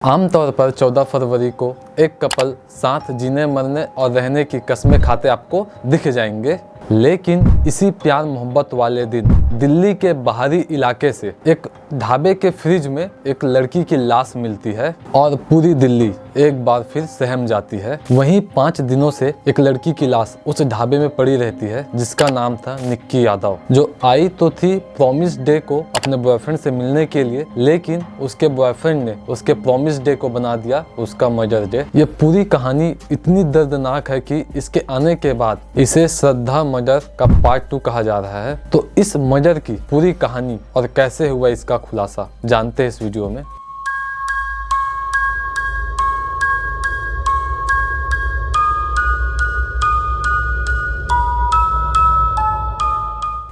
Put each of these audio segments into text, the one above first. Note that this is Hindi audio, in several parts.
आमतौर पर 14 फरवरी को एक कपल साथ जीने मरने और रहने की कस्में खाते आपको दिख जाएंगे, लेकिन इसी प्यार मोहब्बत वाले दिन दिल्ली के बाहरी इलाके से एक ढाबे के फ्रिज में एक लड़की की लाश मिलती है और पूरी दिल्ली एक बार फिर सहम जाती है। वहीं 5 दिनों से एक लड़की की लाश उस ढाबे में पड़ी रहती है जिसका नाम था निक्की यादव, जो आई तो थी प्रॉमिस डे को अपने बॉयफ्रेंड से मिलने के लिए, लेकिन उसके बॉयफ्रेंड ने उसके प्रॉमिस डे को बना दिया उसका मर्डर डे। ये पूरी कहानी इतनी दर्दनाक है कि इसके आने के बाद इसे श्रद्धा मर्डर का पार्ट 2 कहा जा रहा है। तो इस मर्डर की पूरी कहानी और कैसे हुआ इसका खुलासा जानते हैं इस वीडियो में।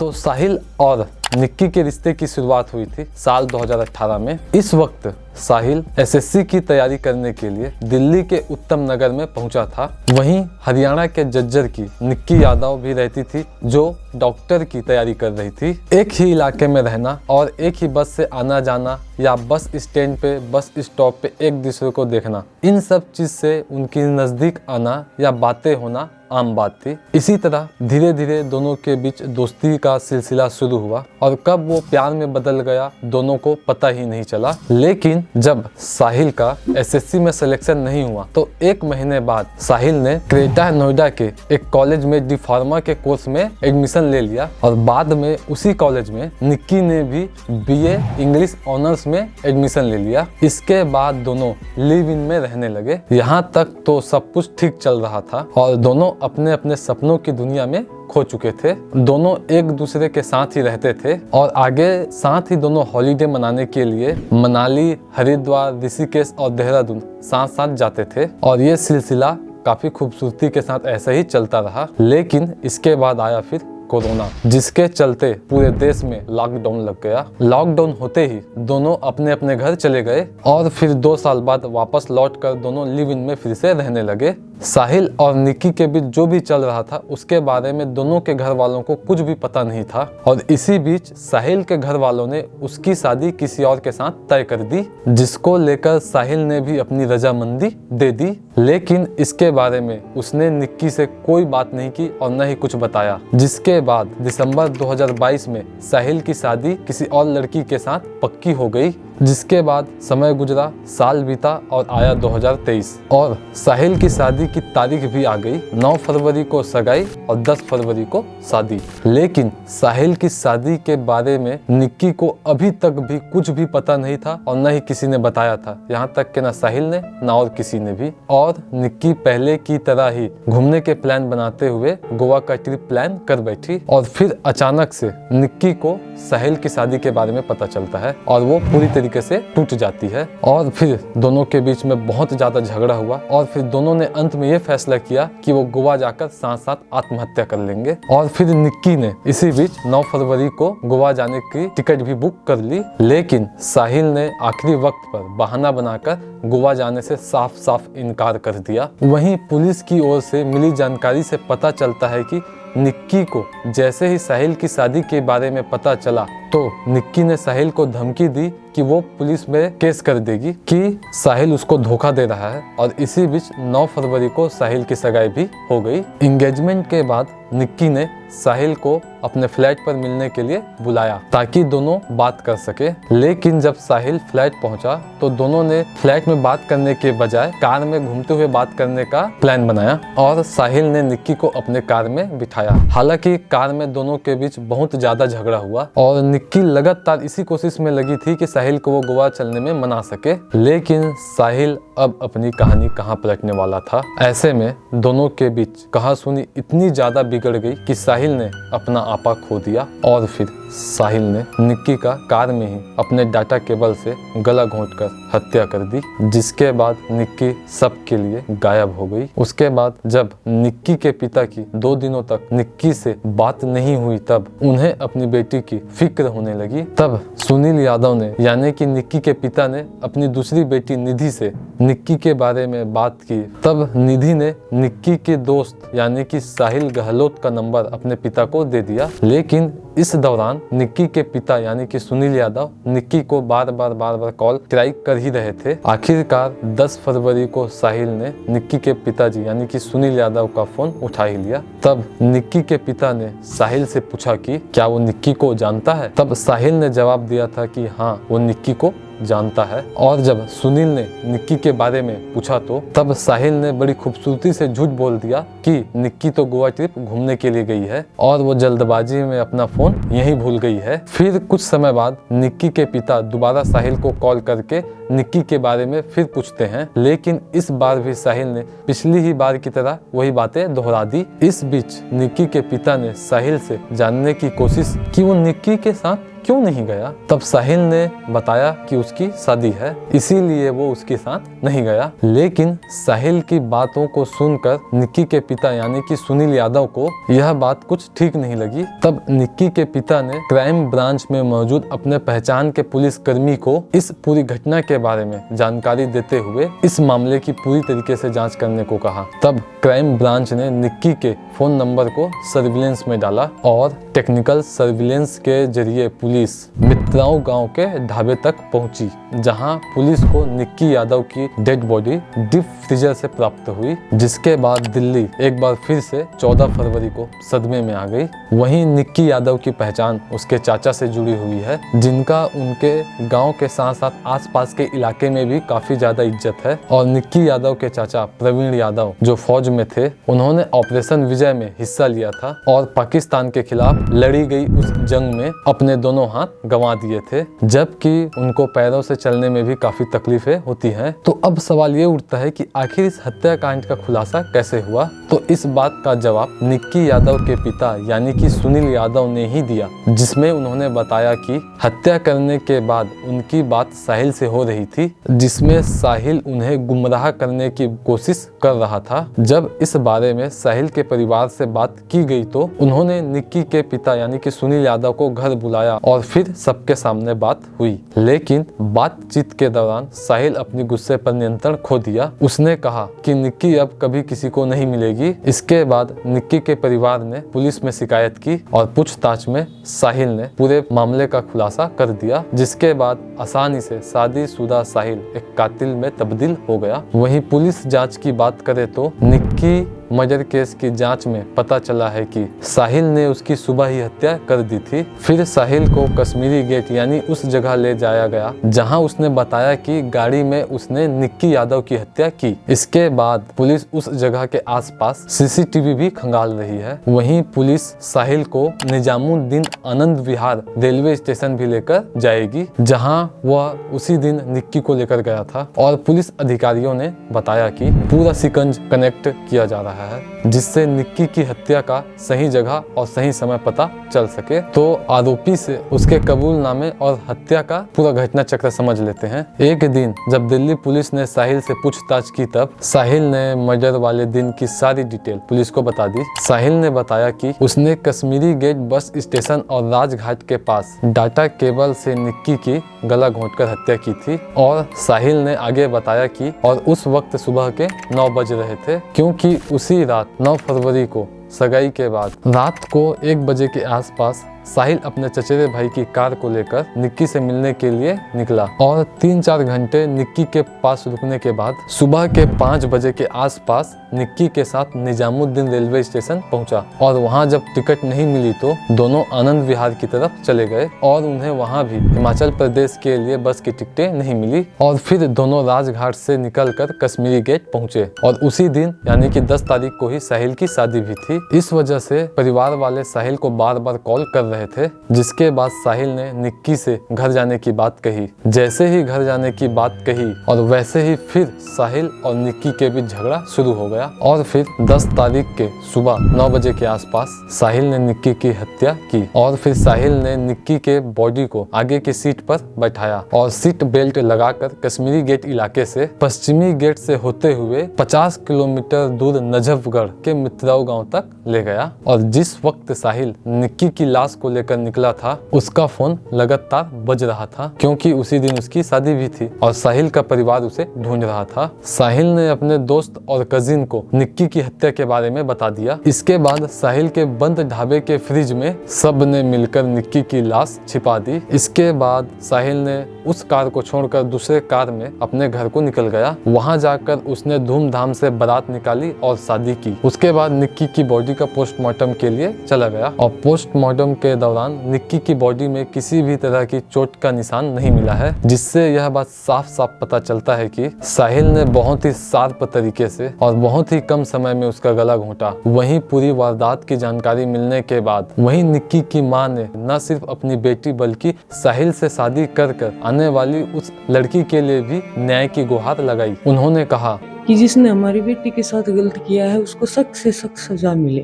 तो साहिल और निक्की के रिश्ते की शुरुआत हुई थी साल 2018 में। इस वक्त साहिल एसएससी की तैयारी करने के लिए दिल्ली के उत्तम नगर में पहुंचा था। वहीं हरियाणा के जज्जर की निक्की यादव भी रहती थी, जो डॉक्टर की तैयारी कर रही थी। एक ही इलाके में रहना और एक ही बस से आना जाना या बस स्टैंड पे बस स्टॉप पे एक दूसरे को देखना, इन सब चीज से उनकी नजदीक आना या बातें होना आम बात थी। इसी तरह धीरे धीरे दोनों के बीच दोस्ती का सिलसिला शुरू हुआ और कब वो प्यार में बदल गया दोनों को पता ही नहीं चला। लेकिन जब साहिल का एसएससी में सिलेक्शन नहीं हुआ तो 1 महीने बाद साहिल ने ग्रेटर नोएडा के एक कॉलेज में डी फार्मा के कोर्स में एडमिशन ले लिया और बाद में उसी कॉलेज में निक्की ने भी बीए इंग्लिश ऑनर्स में एडमिशन ले लिया। इसके बाद दोनों लिव इन में रहने लगे। यहाँ तक तो सब कुछ ठीक चल रहा था और दोनों अपने अपने सपनों की दुनिया में खो चुके थे। दोनों एक दूसरे के साथ ही रहते थे और आगे साथ ही दोनों हॉलीडे मनाने के लिए मनाली, हरिद्वार, ऋषिकेश और देहरादून साथ साथ जाते थे और ये सिलसिला काफी खूबसूरती के साथ ऐसे ही चलता रहा। लेकिन इसके बाद आया फिर कोरोना, जिसके चलते पूरे देश में लॉकडाउन लग गया। लॉकडाउन होते ही दोनों अपने अपने घर चले गए और फिर 2 साल बाद वापस लौटकर दोनों लिव इन में फिर से रहने लगे। साहिल और निक्की के बीच जो भी चल रहा था उसके बारे में दोनों के घर वालों को कुछ भी पता नहीं था और इसी बीच साहिल के घर वालों ने उसकी शादी किसी और के साथ तय कर दी, जिसको लेकर साहिल ने भी अपनी रजामंदी दे दी। लेकिन इसके बारे में उसने निक्की से कोई बात नहीं की और न ही कुछ बताया, जिसके बाद दिसंबर 2022 में साहिल की शादी किसी और लड़की के साथ पक्की हो गई। जिसके बाद समय गुजरा, साल बीता और आया 2023 और साहिल की शादी की तारीख भी आ गई। 9 फरवरी को सगाई और 10 फरवरी को शादी। लेकिन साहिल की शादी के बारे में निक्की को अभी तक भी कुछ भी पता नहीं था और न ही किसी ने बताया था, यहाँ तक कि न साहिल ने न और किसी ने भी। और निक्की पहले की तरह ही घूमने के प्लान बनाते हुए गोवा का ट्रिप प्लान कर बैठी और फिर अचानक से निक्की को साहिल की शादी के बारे में पता चलता है और वो पूरी तरीके से टूट जाती है और फिर दोनों के बीच में बहुत ज्यादा झगड़ा हुआ और फिर दोनों ने अंत में ये फैसला किया कि वो गोवा जाकर साथ साथ आत्महत्या कर लेंगे। और फिर निक्की ने इसी बीच 9 फरवरी को गोवा जाने की टिकट भी बुक कर ली, लेकिन साहिल ने आखिरी वक्त पर बहाना बनाकर गोवा जाने से साफ साफ इनकार कर दिया। वहीं पुलिस की ओर से मिली जानकारी से पता चलता है कि निक्की को जैसे ही साहिल की शादी के बारे में पता चला तो निक्की ने साहिल को धमकी दी कि वो पुलिस में केस कर देगी कि साहिल उसको धोखा दे रहा है। और इसी बीच 9 फरवरी को साहिल की सगाई भी हो गई। एंगेजमेंट के बाद निक्की ने साहिल को अपने फ्लैट पर मिलने के लिए बुलाया ताकि दोनों बात कर सके। लेकिन जब साहिल फ्लैट पहुंचा तो दोनों ने फ्लैट में बात करने के बजाय कार में घूमते हुए बात करने का प्लान बनाया और साहिल ने निक्की को अपने कार में बिठाया। हालांकि कार में दोनों के बीच बहुत ज्यादा झगड़ा हुआ और निक्की लगातार इसी कोशिश में लगी थी कि साहिल को वो गोवा चलने में मना सके, लेकिन साहिल अब अपनी कहानी कहाँ पलटने वाला था। ऐसे में दोनों के बीच कहासुनी इतनी ज्यादा बिगड़ गई कि साहिल ने अपना आपा खो दिया और फिर साहिल ने निक्की का कार में ही अपने डाटा केबल से गला घोंटकर हत्या कर दी, जिसके बाद निक्की सबके लिए गायब हो गई। उसके बाद जब निक्की के पिता की 2 दिनों तक निक्की से बात नहीं हुई तब उन्हें अपनी बेटी की फिक्र होने लगी। तब सुनील यादव ने यानी कि निक्की के पिता ने अपनी दूसरी बेटी निधि से निक्की के बारे में बात की तब निधि ने निक्की के दोस्त यानी कि साहिल गहलोत का नंबर अपने पिता को दे दिया। लेकिन इस दौरान निक्की के पिता यानी कि सुनील यादव निक्की को बार बार कॉल ट्राई कर ही रहे थे। आखिरकार 10 फरवरी को साहिल ने निक्की के पिताजी यानी कि सुनील यादव का फोन उठा ही लिया। तब निक्की के पिता ने साहिल से पूछा कि क्या वो निक्की को जानता है। तब साहिल ने जवाब दिया था कि हाँ वो निक्की को जानता है। और जब सुनील ने निक्की के बारे में पूछा तो तब साहिल ने बड़ी खूबसूरती से झूठ बोल दिया कि निक्की तो गोवा ट्रिप घूमने के लिए गई है और वो जल्दबाजी में अपना फोन यहीं भूल गई है। फिर कुछ समय बाद निक्की के पिता दोबारा साहिल को कॉल करके निक्की के बारे में फिर पूछते हैं, लेकिन इस बार भी साहिल ने पिछली ही बार की तरह वही बातें दोहरा दी। इस बीच निक्की के पिता ने साहिल से जानने की कोशिश कि वो निक्की के साथ क्यों नहीं गया। तब साहिल ने बताया कि उसकी शादी है इसीलिए वो उसके साथ नहीं गया। लेकिन साहिल की बातों को सुनकर निक्की के पिता यानी कि सुनील यादव को यह बात कुछ ठीक नहीं लगी। तब निक्की के पिता ने क्राइम ब्रांच में मौजूद अपने पहचान के पुलिस कर्मी को इस पूरी घटना के बारे में जानकारी देते हुए इस मामले की पूरी तरीके से जांच करने को कहा। तब क्राइम ब्रांच ने निक्की के फोन नंबर को सर्विलेंस में डाला और टेक्निकल सर्विलेंस के जरिए पुलिस मित्राओं गांव के ढाबे तक पहुंची, जहां पुलिस को निक्की यादव की डेड बॉडी डीप फ्रीजर से प्राप्त हुई। जिसके बाद दिल्ली एक बार फिर से 14 फरवरी को सदमे में आ गई। वहीं निक्की यादव की पहचान उसके चाचा से जुड़ी हुई है, जिनका उनके गांव के साथ साथ आसपास के इलाके में भी काफी ज्यादा इज्जत है। और निक्की यादव के चाचा प्रवीण यादव जो फौज में थे, उन्होंने ऑपरेशन विजय में हिस्सा लिया था और पाकिस्तान के खिलाफ लड़ी गई उस जंग में अपने दोनों हाथ गंवा दिए थे, जबकि उनको पैरों से चलने में भी काफी तकलीफें होती हैं। तो अब सवाल ये उठता है कि आखिर इस हत्याकांड का खुलासा कैसे हुआ। तो इस बात का जवाब निक्की यादव के पिता यानी कि सुनील यादव ने ही दिया, जिसमें उन्होंने बताया कि हत्या करने के बाद उनकी बात साहिल से हो रही थी, जिसमें साहिल उन्हें गुमराह करने की कोशिश कर रहा था। जब इस बारे में साहिल के परिवार से बात की गई तो उन्होंने निक्की के पिता यानी कि सुनील यादव को घर बुलाया और फिर सबके सामने बात हुई। लेकिन बातचीत के दौरान साहिल अपनी गुस्से पर नियंत्रण खो दिया। उसने कहा कि निक्की अब कभी किसी को नहीं मिलेगी। इसके बाद निक्की के परिवार ने पुलिस में शिकायत की और पूछताछ में साहिल ने पूरे मामले का खुलासा कर दिया, जिसके बाद आसानी से शादीशुदा साहिल एक कातिल में तब्दील हो गया। वहीं पुलिस जांच की बात करे तो निक्की मर्डर केस की जांच में पता चला है कि साहिल ने उसकी सुबह ही हत्या कर दी थी। फिर साहिल को कश्मीरी गेट यानी उस जगह ले जाया गया जहां उसने बताया कि गाड़ी में उसने निक्की यादव की हत्या की। इसके बाद पुलिस उस जगह के आसपास सीसीटीवी भी खंगाल रही है। वहीं पुलिस साहिल को निजामुद्दीन आनंद विहार रेलवे स्टेशन भी लेकर जाएगी, जहां वह उसी दिन निक्की को लेकर गया था। और पुलिस अधिकारियों ने बताया कि पूरा शिकंज कनेक्ट किया जा रहा है, जिससे निक्की की हत्या का सही जगह और सही समय पता चल सके। तो आरोपी से उसके कबूलनामे और हत्या का पूरा घटना चक्र समझ लेते हैं। एक दिन जब दिल्ली पुलिस ने साहिल से पूछताछ की तब साहिल ने मर्डर वाले दिन की सारी डिटेल पुलिस को बता दी। साहिल ने बताया कि उसने कश्मीरी गेट बस स्टेशन और राजघाट के पास डाटा केबल से निक्की की गला घोंटकर हत्या की थी। और साहिल ने आगे बताया कि और उस वक्त सुबह के 9 बज रहे थे, क्योंकि उसी रात 9 फरवरी को सगाई के बाद रात को 1 बजे के आसपास साहिल अपने चचेरे भाई की कार को लेकर निक्की से मिलने के लिए निकला और 3-4 घंटे निक्की के पास रुकने के बाद सुबह के 5 बजे के आसपास निक्की के साथ निजामुद्दीन रेलवे स्टेशन पहुंचा। और वहां जब टिकट नहीं मिली तो दोनों आनंद विहार की तरफ चले गए और उन्हें वहां भी हिमाचल प्रदेश के लिए बस की टिकटें नहीं मिली। और फिर दोनों राजघाट से निकलकर कश्मीरी गेट पहुंचे और उसी दिन यानी कि 10 तारीख को ही साहिल की शादी भी थी। इस वजह से परिवार वाले साहिल को बार बार कॉल कर रहे थे, जिसके बाद साहिल ने निक्की से घर जाने की बात कही। जैसे ही घर जाने की बात कही और वैसे ही फिर साहिल और निक्की के बीच झगड़ा शुरू हो गया। और फिर 10 तारीख के सुबह 9 बजे के आसपास साहिल ने निक्की की हत्या की और फिर साहिल ने निक्की के बॉडी को आगे की सीट पर बैठाया और सीट बेल्ट लगाकर कश्मीरी गेट इलाके से पश्चिमी गेट से होते हुए 50 किलोमीटर दूर नजफगढ़ के मित्राओ गांव तक ले गया। और जिस वक्त साहिल निक्की की लाश को लेकर निकला था उसका फोन लगातार बज रहा था, क्योंकि उसी दिन उसकी शादी भी थी और साहिल का परिवार उसे ढूंढ रहा था। साहिल ने अपने दोस्त और कजिन को निक्की की हत्या के बारे में बता दिया। इसके बाद साहिल के बंद ढाबे के फ्रिज में सब ने मिलकर निक्की की लाश छिपा दी। इसके बाद साहिल ने उस कार को छोड़कर दूसरे कार में अपने घर को निकल गया। वहां जाकर उसने धूमधाम से बारात निकाली और शादी की। उसके बाद निक्की की बॉडी का पोस्टमार्टम के लिए चला गया और पोस्टमार्टम के दौरान निक्की की बॉडी में किसी भी तरह की चोट का निशान नहीं मिला है, जिससे यह बात साफ साफ पता चलता है कि साहिल ने बहुत ही शार्प तरीके से और बहुत ही कम समय में उसका गला घोंटा। वहीं पूरी वारदात की जानकारी मिलने के बाद वहीं निक्की की मां ने न सिर्फ अपनी बेटी बल्कि साहिल से शादी कर आने वाली उस लड़की के लिए भी न्याय की गुहार लगाई। उन्होंने कहा कि जिसने हमारी बेटी के साथ गलत किया है उसको सख्त से सख्त सजा मिले,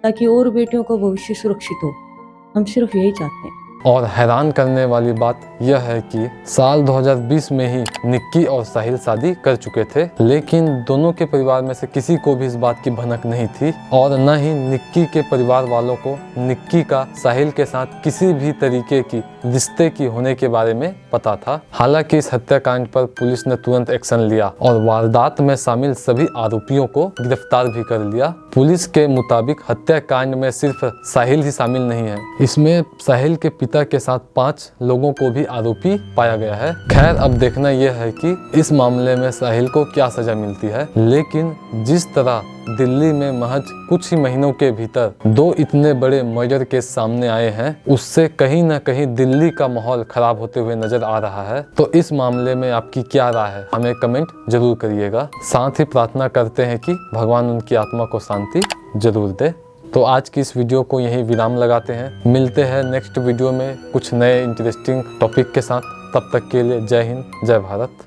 ताकि और बेटियों का भविष्य सुरक्षित हो। हम सिर्फ यही चाहते हैं। और हैरान करने वाली बात यह है कि साल 2020 में ही निक्की और साहिल शादी कर चुके थे, लेकिन दोनों के परिवार में से किसी को भी इस बात की भनक नहीं थी और न ही निक्की के परिवार वालों को निक्की का साहिल के साथ किसी भी तरीके की रिश्ते की होने के बारे में पता था। हालांकि इस हत्याकांड पर पुलिस ने तुरंत एक्शन लिया और वारदात में शामिल सभी आरोपियों को गिरफ्तार भी कर लिया। पुलिस के मुताबिक हत्याकांड में सिर्फ साहिल ही शामिल नहीं है, इसमें साहिल के पिता के साथ 5 लोगों को भी आरोपी पाया गया है। खैर, अब देखना यह है कि इस मामले में साहिल को क्या सजा मिलती है, लेकिन जिस तरह दिल्ली में महज कुछ ही महीनों के भीतर 2 इतने बड़े मर्डर केस सामने आए हैं, उससे कहीं ना कहीं दिल्ली का माहौल खराब होते हुए नजर आ रहा है। तो इस मामले में आपकी क्या राय है, हमें कमेंट जरूर करिएगा। साथ ही प्रार्थना करते हैं कि भगवान उनकी आत्मा को शांति जरूर दे। तो आज की इस वीडियो को यहीं विराम लगाते हैं। मिलते हैं नेक्स्ट वीडियो में कुछ नए इंटरेस्टिंग टॉपिक के साथ। तब तक के लिए जय हिंद, जय भारत।